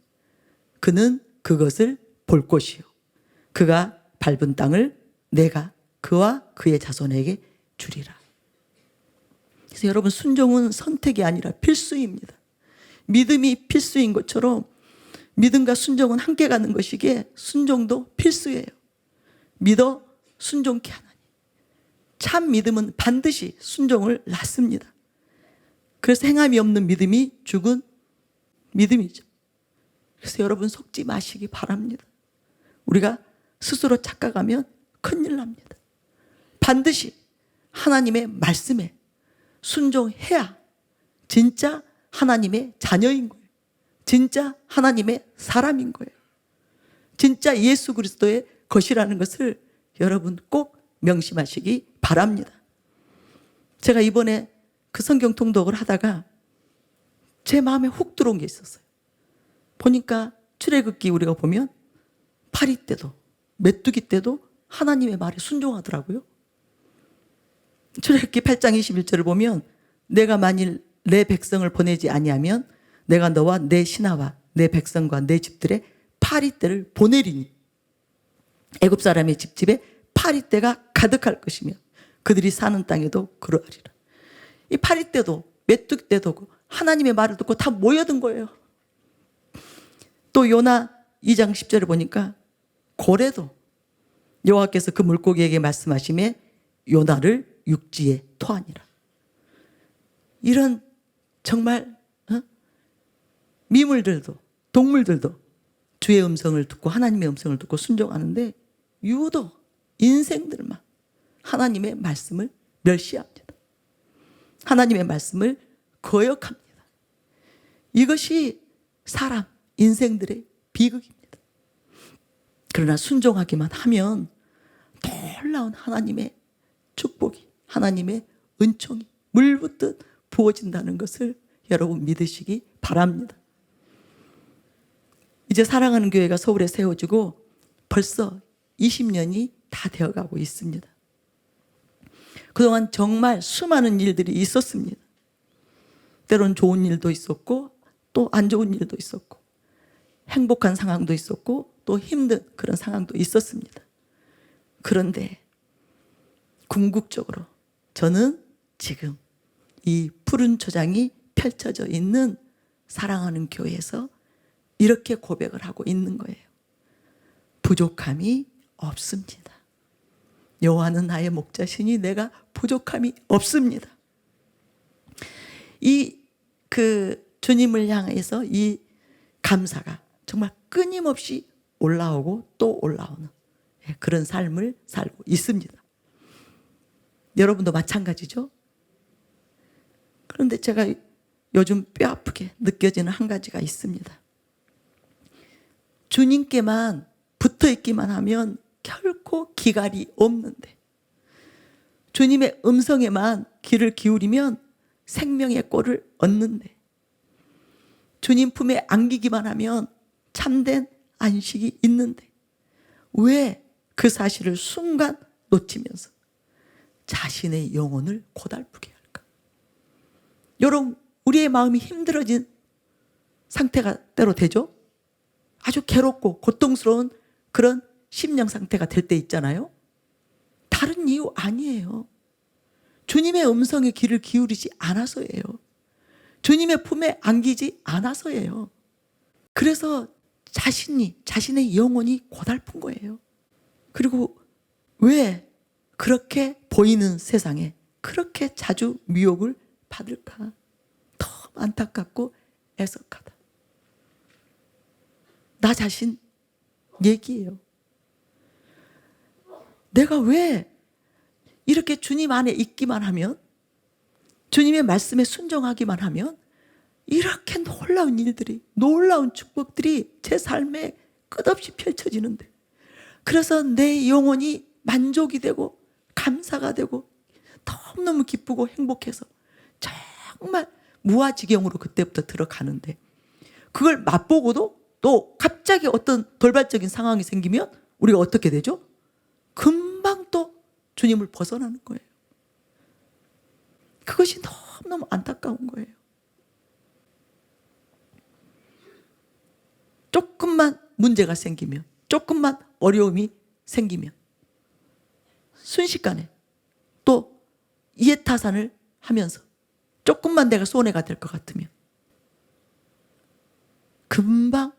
그는 그것을 볼 것이요 그가 밟은 땅을 내가 그와 그의 자손에게 주리라. 그래서 여러분, 순종은 선택이 아니라 필수입니다. 믿음이 필수인 것처럼 믿음과 순종은 함께 가는 것이기에 순종도 필수예요. 믿어 순종케 하나니. 참 믿음은 반드시 순종을 낳습니다. 그래서 행함이 없는 믿음이 죽은 믿음이죠. 그래서 여러분, 속지 마시기 바랍니다. 우리가 스스로 착각하면 큰일 납니다. 반드시 하나님의 말씀에 순종해야 진짜 하나님의 자녀인 거예요. 진짜 하나님의 사람인 거예요. 진짜 예수 그리스도의 것이라는 것을 여러분 꼭 명심하시기 바랍니다. 제가 이번에 그 성경 통독을 하다가 제 마음에 훅 들어온 게 있었어요. 보니까 출애굽기 우리가 보면 파리 때도 메뚜기 때도 하나님의 말에 순종하더라고요. 출애굽기 8장 21절을 보면 내가 만일 내 백성을 보내지 아니하면 내가 너와 내 신하와 내 백성과 내 집들의 파리떼를 보내리니 애굽 사람의 집집에 파리떼가 가득할 것이며 그들이 사는 땅에도 그러하리라. 이 파리떼도 메뚜기 떼도 하나님의 말을 듣고 다 모여든 거예요. 또 요나 2장 10절을 보니까 고래도 여호와께서 그 물고기에게 말씀하시매 요나를 육지에 토하니라. 이런 정말 미물들도 동물들도 주의 음성을 듣고 하나님의 음성을 듣고 순종하는데 유독 인생들만 하나님의 말씀을 멸시합니다. 하나님의 말씀을 거역합니다. 이것이 사람 인생들의 비극입니다. 그러나 순종하기만 하면 놀라운 하나님의 축복이, 하나님의 은총이 물붓듯 부어진다는 것을 여러분 믿으시기 바랍니다. 이제 사랑하는 교회가 서울에 세워지고 벌써 20년이 다 되어가고 있습니다. 그동안 정말 수많은 일들이 있었습니다. 때론 좋은 일도 있었고 또 안 좋은 일도 있었고 행복한 상황도 있었고 또 힘든 그런 상황도 있었습니다. 그런데 궁극적으로 저는 지금 이 푸른 초장이 펼쳐져 있는 사랑하는 교회에서 이렇게 고백을 하고 있는 거예요. 부족함이 없습니다. 여호와는 나의 목자시니 내가 부족함이 없습니다. 주님을 향해서 이 감사가 정말 끊임없이 올라오고 또 올라오는 그런 삶을 살고 있습니다. 여러분도 마찬가지죠? 그런데 제가 요즘 뼈 아프게 느껴지는 한 가지가 있습니다. 주님께만 붙어 있기만 하면 결코 기갈이 없는데, 주님의 음성에만 귀를 기울이면 생명의 꼴을 얻는데, 주님 품에 안기기만 하면 참된 안식이 있는데, 왜 그 사실을 순간 놓치면서 자신의 영혼을 고달프게 할까? 여러분, 우리의 마음이 힘들어진 상태가 때로 되죠? 아주 괴롭고 고통스러운 그런 심령 상태가 될 때 있잖아요. 다른 이유 아니에요. 주님의 음성에 귀를 기울이지 않아서예요. 주님의 품에 안기지 않아서예요. 그래서 자신의 영혼이 고달픈 거예요. 그리고 왜 그렇게 보이는 세상에 그렇게 자주 미혹을 받을까? 너무 안타깝고 애석하다. 나 자신 얘기예요. 내가 왜 이렇게 주님 안에 있기만 하면, 주님의 말씀에 순종하기만 하면 이렇게 놀라운 일들이, 놀라운 축복들이 제 삶에 끝없이 펼쳐지는데, 그래서 내 영혼이 만족이 되고 감사가 되고 너무너무 기쁘고 행복해서 정말 무아지경으로 그때부터 들어가는데, 그걸 맛보고도 또 갑자기 어떤 돌발적인 상황이 생기면 우리가 어떻게 되죠? 금방 또 주님을 벗어나는 거예요. 그것이 너무너무 안타까운 거예요. 조금만 문제가 생기면, 조금만 어려움이 생기면 순식간에 또 이해타산을 하면서 조금만 내가 손해가 될 것 같으면 금방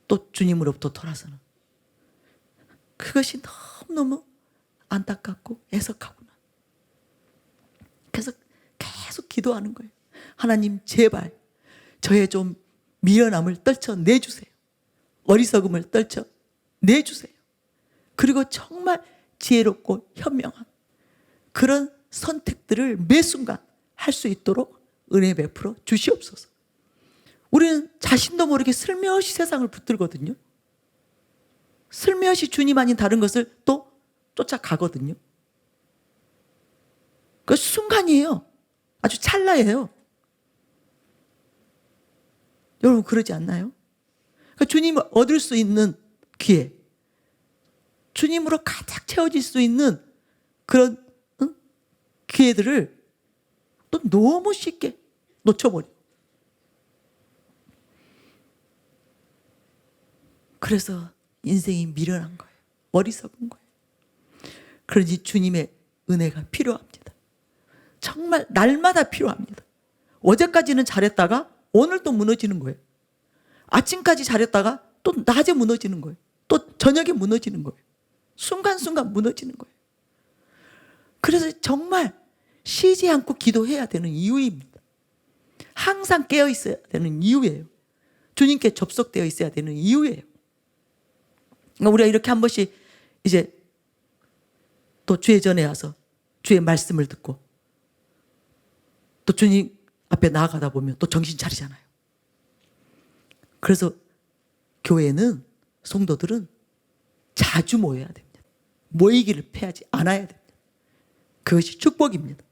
또 주님으로부터 돌아서는, 그것이 너무너무 안타깝고 애석하구나. 그래서 계속 기도하는 거예요. 하나님, 제발 저의 좀 미련함을 떨쳐내주세요. 어리석음을 떨쳐내주세요. 그리고 정말 지혜롭고 현명한 그런 선택들을 매 순간 할 수 있도록 은혜 베풀어 주시옵소서. 우리는 자신도 모르게 슬며시 세상을 붙들거든요. 슬며시 주님 아닌 다른 것을 또 쫓아가거든요. 그 순간이에요. 아주 찰나예요. 여러분, 그러지 않나요? 그러니까 주님을 얻을 수 있는 기회, 주님으로 가득 채워질 수 있는 그런 기회들을 또 너무 쉽게 놓쳐버려. 그래서 인생이 미련한 거예요. 어리석은 거예요. 그러니 주님의 은혜가 필요합니다. 정말 날마다 필요합니다. 어제까지는 잘했다가 오늘 또 무너지는 거예요. 아침까지 잘했다가 또 낮에 무너지는 거예요. 또 저녁에 무너지는 거예요. 순간순간 무너지는 거예요. 그래서 정말 쉬지 않고 기도해야 되는 이유입니다. 항상 깨어 있어야 되는 이유예요. 주님께 접속되어 있어야 되는 이유예요. 그러니까 우리가 이렇게 한 번씩 이제 또 주의 전에 와서 주의 말씀을 듣고 또 주님 앞에 나아가다 보면 또 정신 차리잖아요. 그래서 교회는, 성도들은 자주 모여야 됩니다. 모이기를 패하지 않아야 됩니다. 그것이 축복입니다.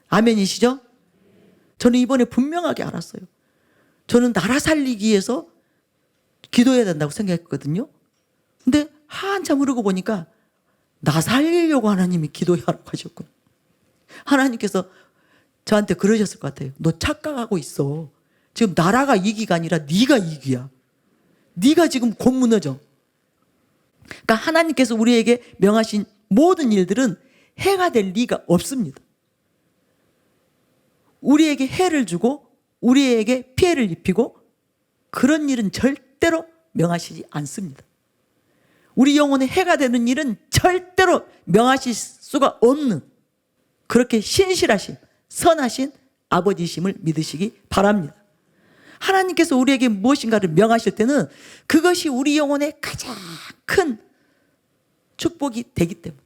아멘이시죠? 저는 이번에 분명하게 알았어요. 저는 나라 살리기 위해서 기도해야 된다고 생각했거든요. 근데 한참 흐르고 보니까 나 살리려고 하나님이 기도하라고 하셨구나. 하나님께서 저한테 그러셨을 것 같아요. 너 착각하고 있어. 지금 나라가 이기가 아니라 네가 이기야. 네가 지금 곧 무너져. 그러니까 하나님께서 우리에게 명하신 모든 일들은 해가 될 리가 없습니다. 우리에게 해를 주고 우리에게 피해를 입히고 그런 일은 절대로 명하시지 않습니다. 우리 영혼의 해가 되는 일은 절대로 명하실 수가 없는 그렇게 신실하신 선하신 아버지심을 믿으시기 바랍니다. 하나님께서 우리에게 무엇인가를 명하실 때는 그것이 우리 영혼의 가장 큰 축복이 되기 때문에,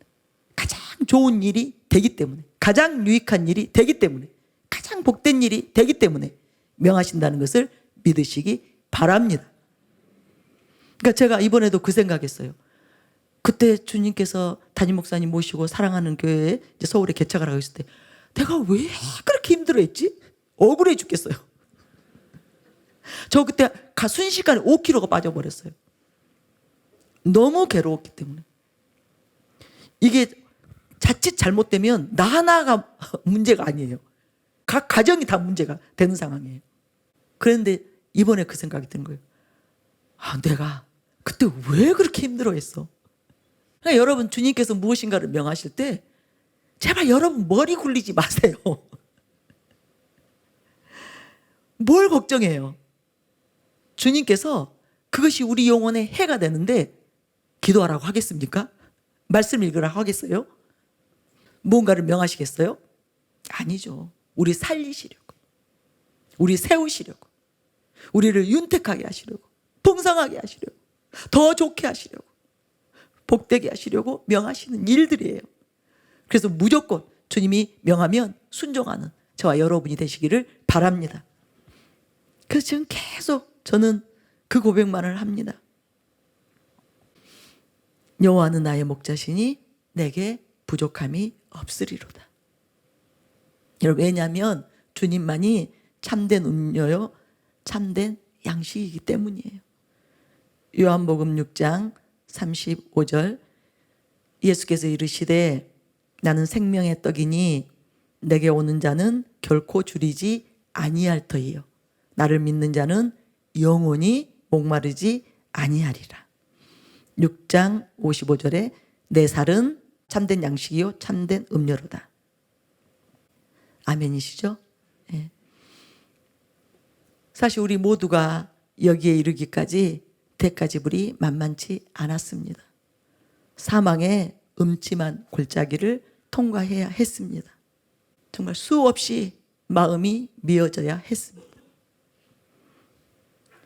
가장 좋은 일이 되기 때문에, 가장 유익한 일이 되기 때문에, 가장 복된 일이 되기 때문에 명하신다는 것을 믿으시기 바랍니다. 그러니까 제가 이번에도 그 생각했어요. 그때 주님께서 담임 목사님 모시고 사랑하는 교회에 이제 서울에 개척을 하고 있을 때 내가 왜 그렇게 힘들어했지? 억울해 죽겠어요. 저 그때 순식간에 5kg가 빠져버렸어요. 너무 괴로웠기 때문에. 이게 자칫 잘못되면 나 하나가 문제가 아니에요. 각 가정이 다 문제가 되는 상황이에요. 그런데 이번에 그 생각이 든 거예요. 아, 내가 그때 왜 그렇게 힘들어했어? 그러니까 여러분, 주님께서 무엇인가를 명하실 때 제발 여러분 머리 굴리지 마세요. 뭘 걱정해요? 주님께서 그것이 우리 영혼의 해가 되는데 기도하라고 하겠습니까? 말씀 읽으라고 하겠어요? 무언가를 명하시겠어요? 아니죠. 우리 살리시려고, 우리 세우시려고, 우리를 윤택하게 하시려고, 풍성하게 하시려고, 더 좋게 하시려고, 복되게 하시려고 명하시는 일들이에요. 그래서 무조건 주님이 명하면 순종하는 저와 여러분이 되시기를 바랍니다. 그래서 지금 계속 저는 그 고백만을 합니다. 여호와는 나의 목자시니 내게 부족함이 없으리로다. 여러분, 왜냐하면 주님만이 참된 음료요, 참된 양식이기 때문이에요. 요한복음 6장 35절, 예수께서 이르시되 나는 생명의 떡이니 내게 오는 자는 결코 줄이지 아니할 터이요 나를 믿는 자는 영원히 목마르지 아니하리라. 6장 55절에 내 살은 참된 양식이요 참된 음료로다. 아멘이시죠? 네. 사실 우리 모두가 여기에 이르기까지 대가지불이 만만치 않았습니다. 사망의 음침한 골짜기를 통과해야 했습니다. 정말 수없이 마음이 미어져야 했습니다.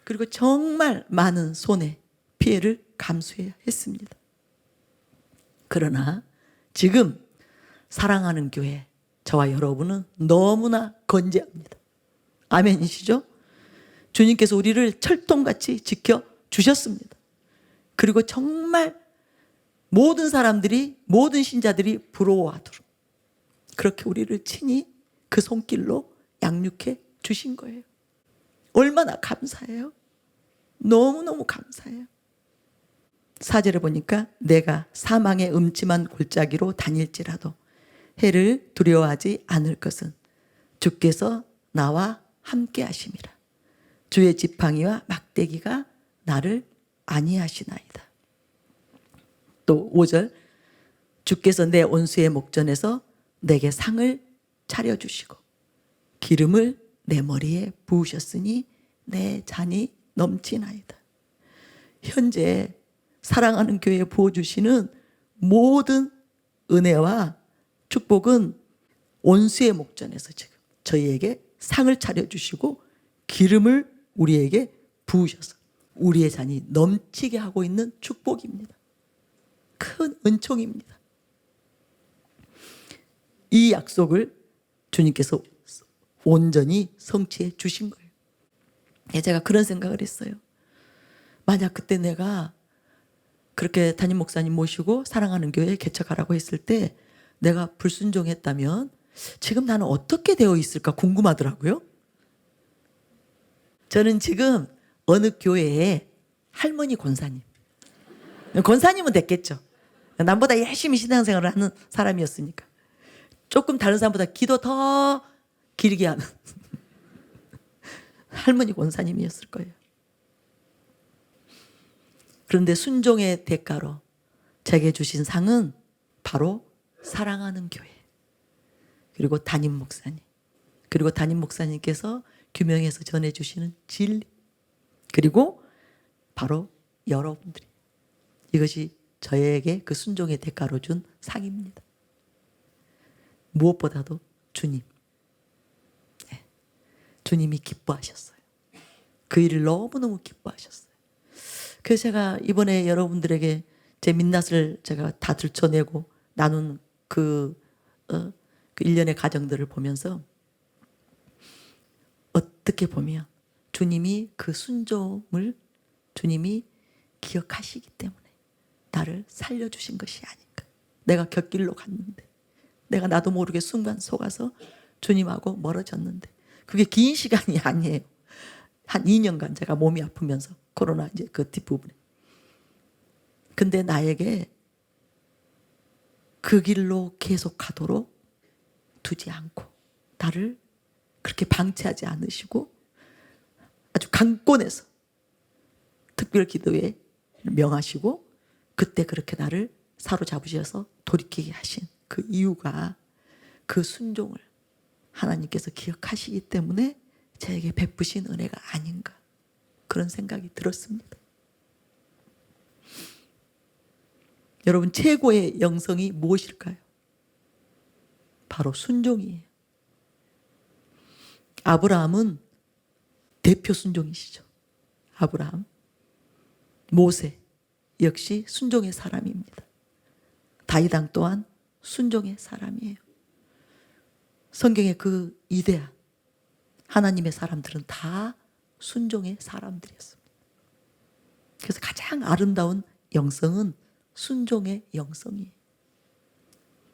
그리고 정말 많은 손해, 피해를 감수해야 했습니다. 그러나 지금 사랑하는 교회, 저와 여러분은 너무나 건재합니다. 아멘이시죠? 주님께서 우리를 철통같이 지켜주셨습니다. 그리고 정말 모든 사람들이, 모든 신자들이 부러워하도록 그렇게 우리를 친히 그 손길로 양육해 주신 거예요. 얼마나 감사해요. 너무너무 감사해요. 4절에 보니까 내가 사망의 음침한 골짜기로 다닐지라도 해를 두려워하지 않을 것은 주께서 나와 함께 하심이라. 주의 지팡이와 막대기가 나를 안위하시나이다. 또 5절, 주께서 내 온수의 목전에서 내게 상을 차려주시고 기름을 내 머리에 부으셨으니 내 잔이 넘치나이다. 현재 사랑하는 교회에 부어주시는 모든 은혜와 축복은 온수의 목전에서 지금 저희에게 상을 차려주시고 기름을 우리에게 부으셔서 우리의 잔이 넘치게 하고 있는 축복입니다. 큰 은총입니다. 이 약속을 주님께서 온전히 성취해 주신 거예요. 제가 그런 생각을 했어요. 만약 그때 내가 그렇게 담임 목사님 모시고 사랑하는 교회 개척하라고 했을 때 내가 불순종했다면 지금 나는 어떻게 되어 있을까 궁금하더라고요. 저는 지금 어느 교회에 할머니 권사님, 권사님은 됐겠죠. 남보다 열심히 신앙생활을 하는 사람이었으니까. 조금 다른 사람보다 기도 더 길게 하는 할머니 권사님이었을 거예요. 그런데 순종의 대가로 제게 주신 상은 바로 사랑하는 교회, 그리고 담임 목사님, 그리고 담임 목사님께서 규명해서 전해주시는 진리, 그리고 바로 여러분들이 이것이 저에게 그 순종의 대가로 준 상입니다. 무엇보다도 주님. 네. 주님이 기뻐하셨어요. 그 일을 너무너무 기뻐하셨어요. 그래서 제가 이번에 여러분들에게 제 민낯을 제가 다 들춰내고 나눈 그 일련의 가정들을 보면서 어떻게 보면 주님이 그 순종을 주님이 기억하시기 때문에 나를 살려주신 것이 아닌가. 내가 곁길로 갔는데 내가 나도 모르게 순간 속아서 주님하고 멀어졌는데 그게 긴 시간이 아니에요. 한 2년간 제가 몸이 아프면서 코로나 이제 그 뒷부분에. 근데 나에게 그 길로 계속 가도록 두지 않고 나를 그렇게 방치하지 않으시고 아주 강권해서 특별 기도에 명하시고 그때 그렇게 나를 사로잡으셔서 돌이키게 하신 그 이유가 그 순종을 하나님께서 기억하시기 때문에 저에게 베푸신 은혜가 아닌가 그런 생각이 들었습니다. 여러분 최고의 영성이 무엇일까요? 바로 순종이에요. 아브라함은 대표 순종이시죠. 아브라함, 모세 역시 순종의 사람입니다. 다윗 왕 또한 순종의 사람이에요. 성경의 그 위대한 하나님의 사람들은 다 순종의 사람들이었습니다. 그래서 가장 아름다운 영성은 순종의 영성이에요.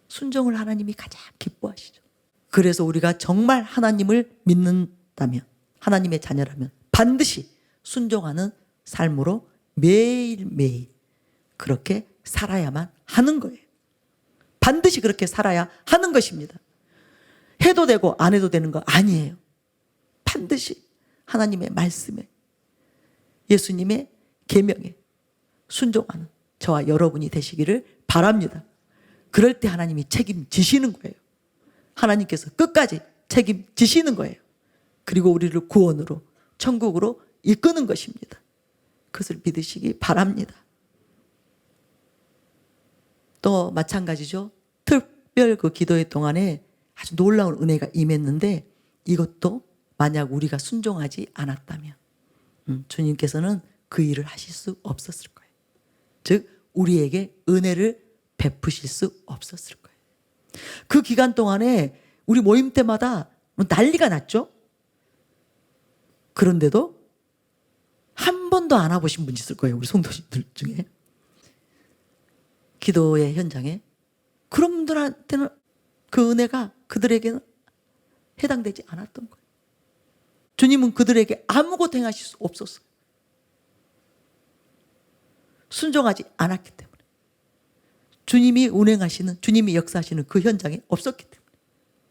순종을 하나님이 가장 기뻐하시죠. 그래서 우리가 정말 하나님을 믿는다면, 하나님의 자녀라면 반드시 순종하는 삶으로 매일매일 그렇게 살아야만 하는 거예요. 반드시 그렇게 살아야 하는 것입니다. 해도 되고 안 해도 되는 거 아니에요. 반드시 하나님의 말씀에, 예수님의 계명에 순종하는 저와 여러분이 되시기를 바랍니다. 그럴 때 하나님이 책임지시는 거예요. 하나님께서 끝까지 책임지시는 거예요. 그리고 우리를 구원으로 천국으로 이끄는 것입니다. 그것을 믿으시기 바랍니다. 또 마찬가지죠. 특별 그 기도회 동안에 아주 놀라운 은혜가 임했는데 이것도 만약 우리가 순종하지 않았다면 주님께서는 그 일을 하실 수 없었을 거예요. 즉 우리에게 은혜를 베푸실 수 없었을 거예요. 그 기간 동안에 우리 모임 때마다 난리가 났죠. 그런데도 한 번도 안 와보신 분 있을 거예요. 우리 성도님들 중에. 기도의 현장에. 그런 분들한테는 그 은혜가 그들에게는 해당되지 않았던 거예요. 주님은 그들에게 아무것도 행하실 수 없었어요. 순종하지 않았기 때문에. 주님이 운행하시는, 주님이 역사하시는 그 현장에 없었기 때문에.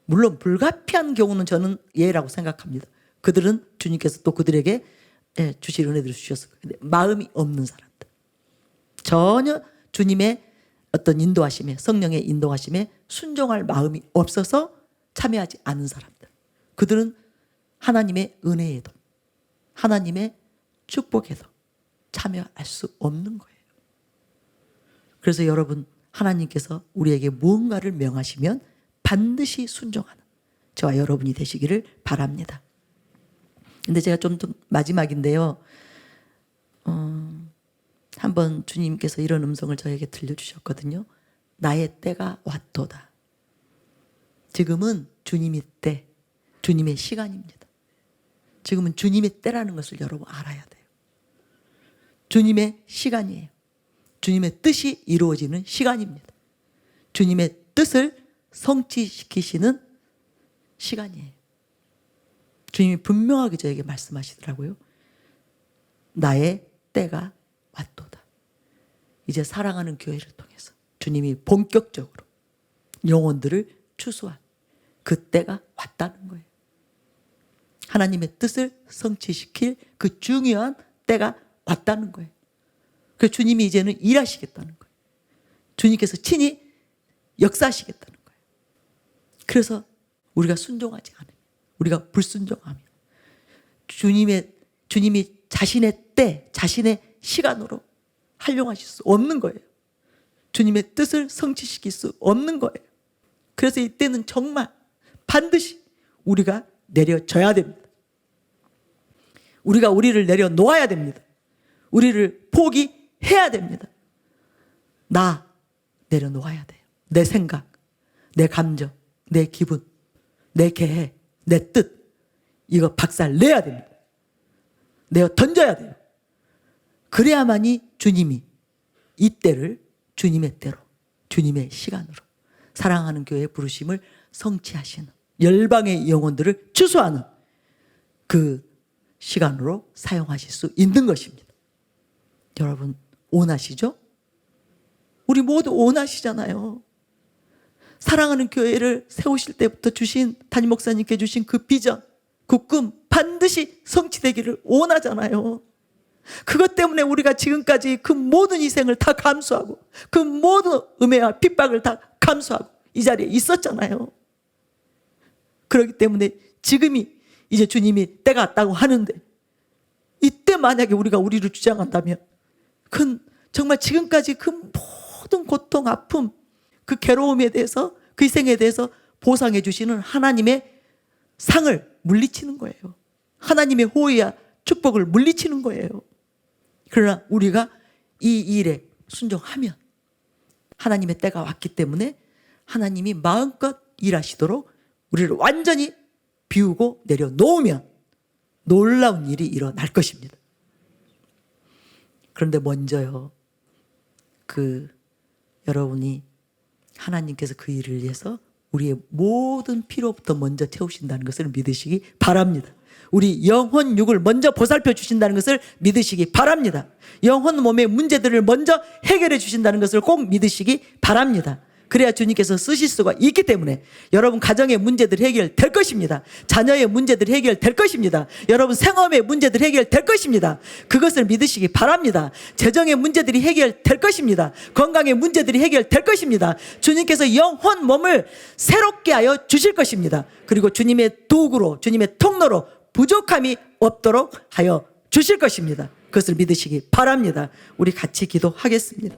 물론 불가피한 경우는 저는 예라고 생각합니다. 그들은 주님께서 또 그들에게 주실 은혜들을 주셨을 거예요. 근데 마음이 없는 사람들, 전혀 주님의 어떤 인도하심에, 성령의 인도하심에 순종할 마음이 없어서 참여하지 않는 사람들, 그들은 하나님의 은혜에도 하나님의 축복에도 참여할 수 없는 거예요. 그래서 여러분, 하나님께서 우리에게 무언가를 명하시면 반드시 순종하는 저와 여러분이 되시기를 바랍니다. 근데 제가 좀 더 마지막인데요. 한번 주님께서 이런 음성을 저에게 들려주셨거든요. 나의 때가 왔도다. 지금은 주님의 때, 주님의 시간입니다. 지금은 주님의 때라는 것을 여러분 알아야 돼요. 주님의 시간이에요. 주님의 뜻이 이루어지는 시간입니다. 주님의 뜻을 성취시키시는 시간이에요. 주님이 분명하게 저에게 말씀하시더라고요. 나의 때가 왔도다. 이제 사랑하는 교회를 통해서 주님이 본격적으로 영혼들을 추수한 그 때가 왔다는 거예요. 하나님의 뜻을 성취시킬 그 중요한 때가 왔다는 거예요. 그래서 주님이 이제는 일하시겠다는 거예요. 주님께서 친히 역사하시겠다는 거예요. 그래서 우리가 순종하지 않으면, 우리가 불순종하면 주님이 자신의 때, 자신의 시간으로 활용하실 수 없는 거예요. 주님의 뜻을 성취시킬 수 없는 거예요. 그래서 이때는 정말 반드시 우리가 내려져야 됩니다. 우리가 우리를 내려놓아야 됩니다. 우리를 포기해야 됩니다. 나 내려놓아야 돼요. 내 생각, 내 감정, 내 기분, 내 계획, 내 뜻, 이거 박살 내야 됩니다. 내어 던져야 돼요. 그래야만이 주님이 이때를 주님의 때로, 주님의 시간으로 사랑하는 교회의 부르심을 성취하시는, 열방의 영혼들을 추수하는 그 시간으로 사용하실 수 있는 것입니다. 여러분 원하시죠? 우리 모두 원하시잖아요. 사랑하는 교회를 세우실 때부터 주신, 담임 목사님께 주신 그 비전, 그 꿈 반드시 성취되기를 원하잖아요. 그것 때문에 우리가 지금까지 그 모든 희생을 다 감수하고 그 모든 음해와 핍박을 다 감수하고 이 자리에 있었잖아요. 그렇기 때문에 지금이 이제 주님이 때가 왔다고 하는데, 이때 만약에 우리가 우리를 주장한다면 그건 정말 지금까지 그 모든 고통, 아픔, 그 괴로움에 대해서, 그 희생에 대해서 보상해 주시는 하나님의 상을 물리치는 거예요. 하나님의 호의와 축복을 물리치는 거예요. 그러나 우리가 이 일에 순종하면 하나님의 때가 왔기 때문에 하나님이 마음껏 일하시도록 우리를 완전히 비우고 내려놓으면 놀라운 일이 일어날 것입니다. 그런데 먼저요, 여러분이 하나님께서 그 일을 위해서 우리의 모든 필요부터 먼저 채우신다는 것을 믿으시기 바랍니다. 우리 영혼 육을 먼저 보살펴 주신다는 것을 믿으시기 바랍니다. 영혼 몸의 문제들을 먼저 해결해 주신다는 것을 꼭 믿으시기 바랍니다. 그래야 주님께서 쓰실 수가 있기 때문에 여러분 가정의 문제들 해결될 것입니다. 자녀의 문제들 해결될 것입니다. 여러분 생업의 문제들 해결될 것입니다. 그것을 믿으시기 바랍니다. 재정의 문제들이 해결될 것입니다. 건강의 문제들이 해결될 것입니다. 주님께서 영혼 몸을 새롭게 하여 주실 것입니다. 그리고 주님의 도구로, 주님의 통로로 부족함이 없도록 하여 주실 것입니다. 그것을 믿으시기 바랍니다. 우리 같이 기도하겠습니다.